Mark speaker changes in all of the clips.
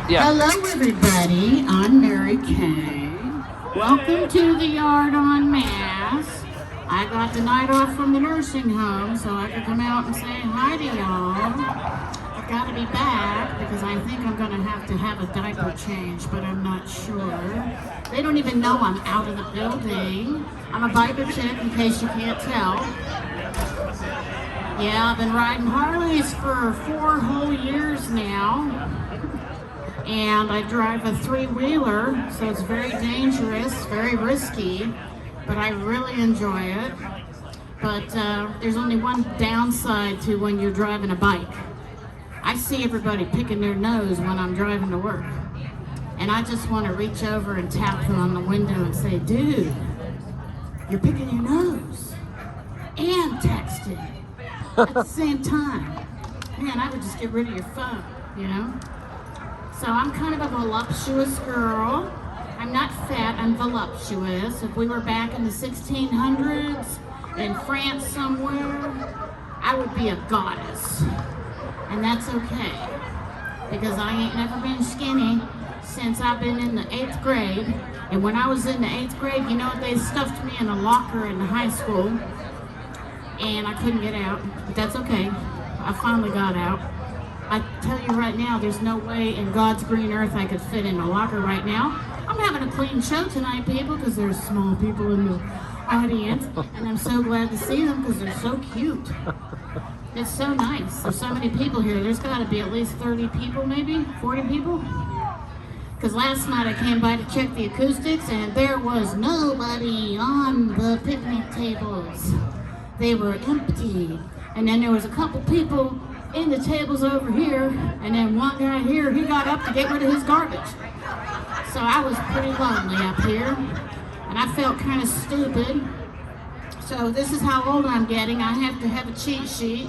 Speaker 1: Yeah.
Speaker 2: Hello, everybody. I'm Mary Kay. Welcome to the Yard on Mass. I got the night off from the nursing home so I could come out and say hi to y'all. I've got to be back because I think I'm going to have a diaper change, but I'm not sure. They don't even know I'm out of the building. I'm a biker chick, in case you can't tell. Yeah, I've been riding Harleys for 4 whole years now. And I drive a 3-wheeler, so it's very dangerous, very risky, but I really enjoy it. But there's only one downside to when you're driving a bike. I see everybody picking their nose when I'm driving to work. And I just want to reach over and tap them on the window and say, dude, you're picking your nose and texting at the same time. Man, I would just get rid of your phone, you know? So I'm kind of a voluptuous girl. I'm not fat, I'm voluptuous. If we were back in the 1600s in France somewhere, I would be a goddess. And that's okay, because I ain't never been skinny since I've been in the 8th grade. And when I was in the 8th grade, you know what, they stuffed me in a locker in high school, and I couldn't get out, but that's okay. I finally got out. I tell you right now, there's no way in God's green earth I could fit in a locker right now. I'm having a clean show tonight, people, because there's small people in the audience, and I'm so glad to see them because they're so cute. It's so nice. There's so many people here. There's got to be at least 30 people, maybe 40 people. Because last night I came by to check the acoustics, and there was nobody on the picnic tables. They were empty. And then there was a couple people in the tables over here, and then one guy here, he got up to get rid of his garbage. So I was pretty lonely up here, and I felt kind of stupid. So this is how old I'm getting. I have to have a cheat sheet,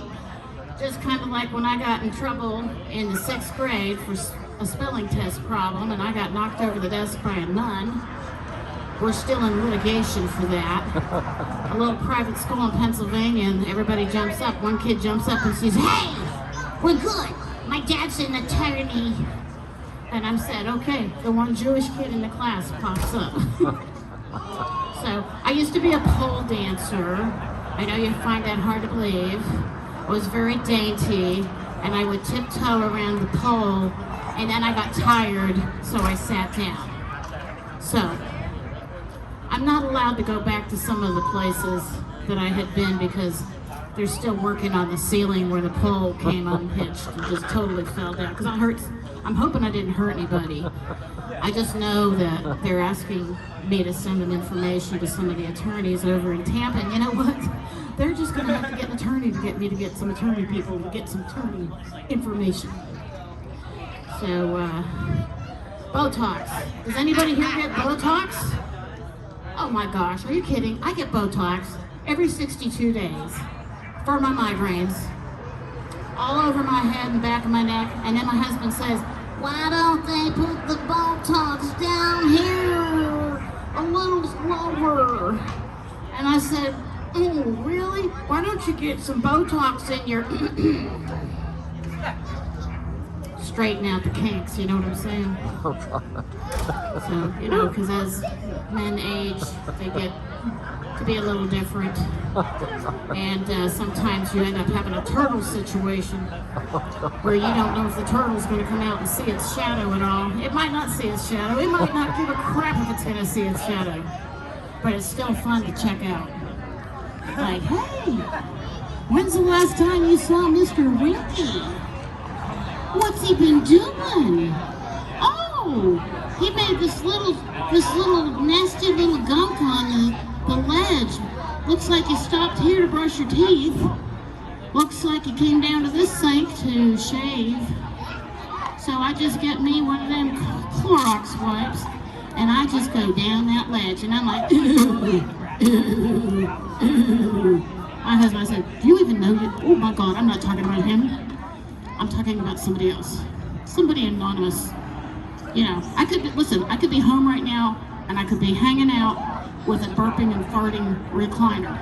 Speaker 2: just kind of like when I got in trouble in the 6th grade for a spelling test problem, and I got knocked over the desk by a nun. We're still in litigation for that. A little private school in Pennsylvania, and everybody jumps up. One kid jumps up and says, hey, we're good. My dad's an attorney. And I'm said, okay, the one Jewish kid in the class pops up. So I used to be a pole dancer. I know you find that hard to believe. I was very dainty, and I would tiptoe around the pole, and then I got tired, so I sat down. So I'm not allowed to go back to some of the places that I had been because they're still working on the ceiling where the pole came unhitched and just totally fell down. Because I'm hoping I didn't hurt anybody. I just know that they're asking me to send them information to some of the attorneys over in Tampa. And you know what? They're just going to have to get an attorney to get me to get some attorney people to get some attorney information. So, Botox. Does anybody here get Botox? Oh my gosh, are you kidding? I get Botox every 62 days for my migraines, all over my head and back of my neck. And then my husband says, why don't they put the Botox down here a little lower? And I said, oh, really? Why don't you get some Botox in your straighten out the kinks, you know what I'm saying? So, you know, because as men age, they get to be a little different. And sometimes you end up having a turtle situation where you don't know if the turtle's going to come out and see its shadow at all. It might not see its shadow. It might not give a crap if it's going to see its shadow. But it's still fun to check out. Like, hey, when's the last time you saw Mr. Winky? What's he been doing? Oh, he made this little nasty little gunk on the ledge. Looks like you stopped here to brush your teeth. Looks like you came down to this sink to shave. So I just get me one of them Clorox wipes, and I just go down that ledge, and I'm like, ooh, ooh, ooh. My husband said, do you even know you? Oh my God, I'm not talking about him. I'm talking about somebody else. Somebody anonymous. You know, I could be home right now, and I could be hanging out with a burping and farting recliner.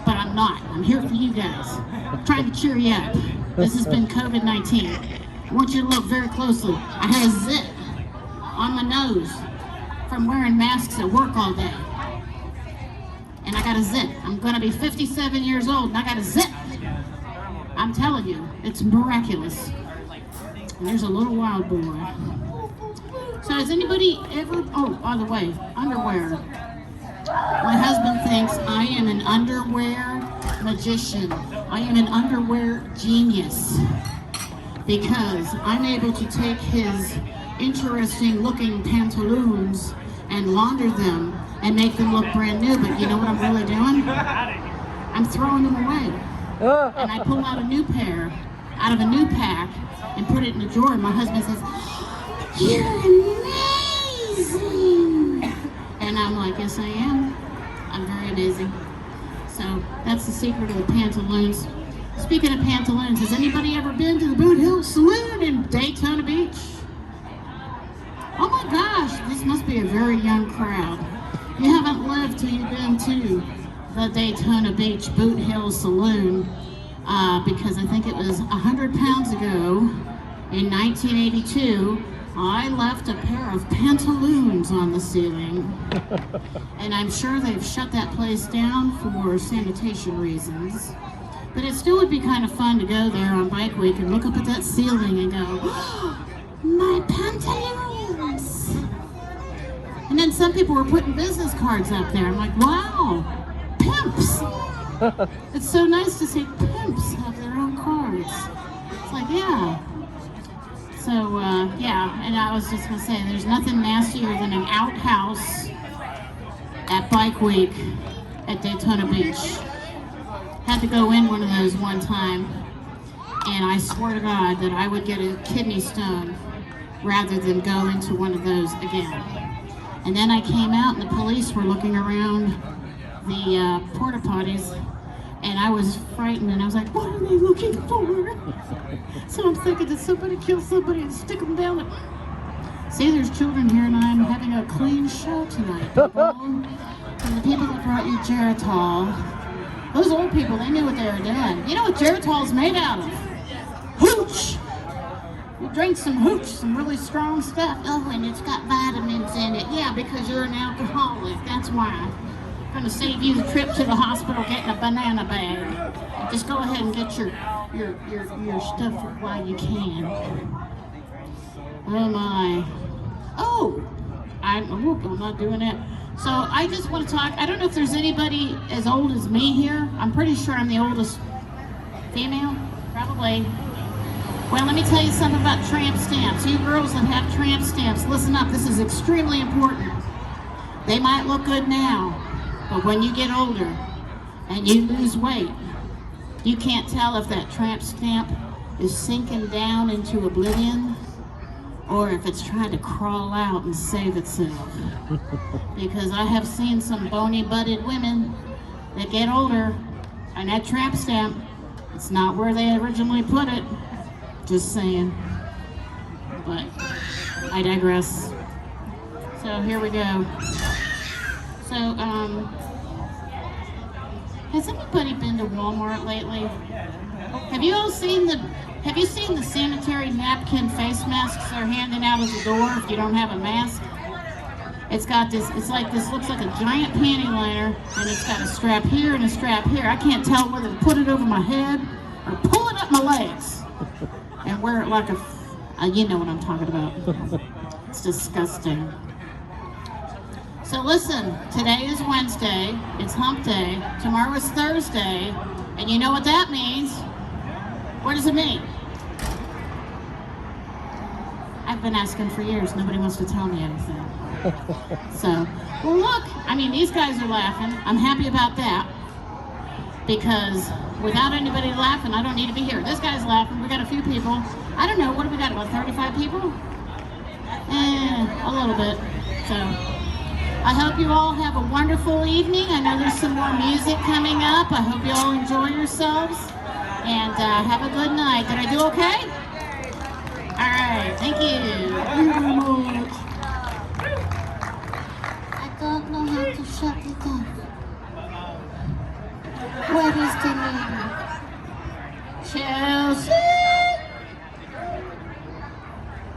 Speaker 2: But I'm not. I'm here for you guys. I'm trying to cheer you up. This has been COVID-19. I want you to look very closely. I had a zit on my nose from wearing masks at work all day. And I got a zit. I'm gonna be 57 years old and I got a zit. I'm telling you, it's miraculous. And there's a little wild boy. So has anybody ever, oh, by the way, underwear. My husband thinks I am an underwear magician. I am an underwear genius because I'm able to take his interesting looking pantaloons and launder them and make them look brand new. But you know what I'm really doing? I'm throwing them away. And I pull out a new pair out of a new pack and put it in a drawer. And my husband says, "You're amazing." And I'm like, yes, I am. I'm very amazing. So that's the secret of the pantaloons. Speaking of pantaloons, has anybody ever been to the Boot Hill Saloon in Daytona Beach? Oh my gosh, this must be a very young crowd. You haven't lived till you've been to the Daytona Beach Boot Hill Saloon because I think it was 100 pounds ago in 1982. I left a pair of pantaloons on the ceiling, and I'm sure they've shut that place down for sanitation reasons. But it still would be kind of fun to go there on Bike Week and look up at that ceiling and go, oh, my pantaloons! And then some people were putting business cards up there. I'm like, wow, pimps! It's so nice to see pimps have their own cards. It's like, yeah. So, yeah, and I was just going to say, there's nothing nastier than an outhouse at Bike Week at Daytona Beach. Had to go in one of those one time, and I swear to God that I would get a kidney stone rather than go into one of those again. And then I came out, and the police were looking around the porta potties, and I was frightened, and I was like, what are they looking for? So I'm thinking, did somebody kill somebody and stick them down? See, there's children here, and I'm having a clean show tonight, people. And the people that brought you Geritol, those old people, they knew what they were doing. You know what Geritol's made out of? Hooch! You drink some hooch, some really strong stuff. Oh, and it's got vitamins in it. Yeah, because you're an alcoholic, that's why. I'm gonna save you the trip to the hospital getting a banana bag. Just go ahead and get your stuff while you can. Oh my. Oh, I'm not doing it. So I just want to talk. I don't know if there's anybody as old as me here. I'm pretty sure I'm the oldest female, probably. Well, let me tell you something about tramp stamps. You girls that have tramp stamps, listen up. This is extremely important. They might look good now, but when you get older and you lose weight, you can't tell if that tramp stamp is sinking down into oblivion or if it's trying to crawl out and save itself. Because I have seen some bony-butted women that get older, and that tramp stamp, it's not where they originally put it. Just saying. But I digress. So here we go. So, has anybody been to Walmart lately? Have you seen the sanitary napkin face masks they're handing out at the door if you don't have a mask? It's got this, looks like a giant panty liner, and it's got a strap here and a strap here. I can't tell whether to put it over my head or pull it up my legs and wear it like you know what I'm talking about. It's disgusting. So listen, today is Wednesday, it's hump day, tomorrow is Thursday, and you know what that means? What does it mean? I've been asking for years, nobody wants to tell me anything. So, well look, I mean these guys are laughing, I'm happy about that, because without anybody laughing, I don't need to be here. This guy's laughing, we got a few people, I don't know, what do we got, about 35 people? A little bit, so. I hope you all have a wonderful evening. I know there's some more music coming up. I hope you all enjoy yourselves. And have a good night. Did I do okay? All right, thank you.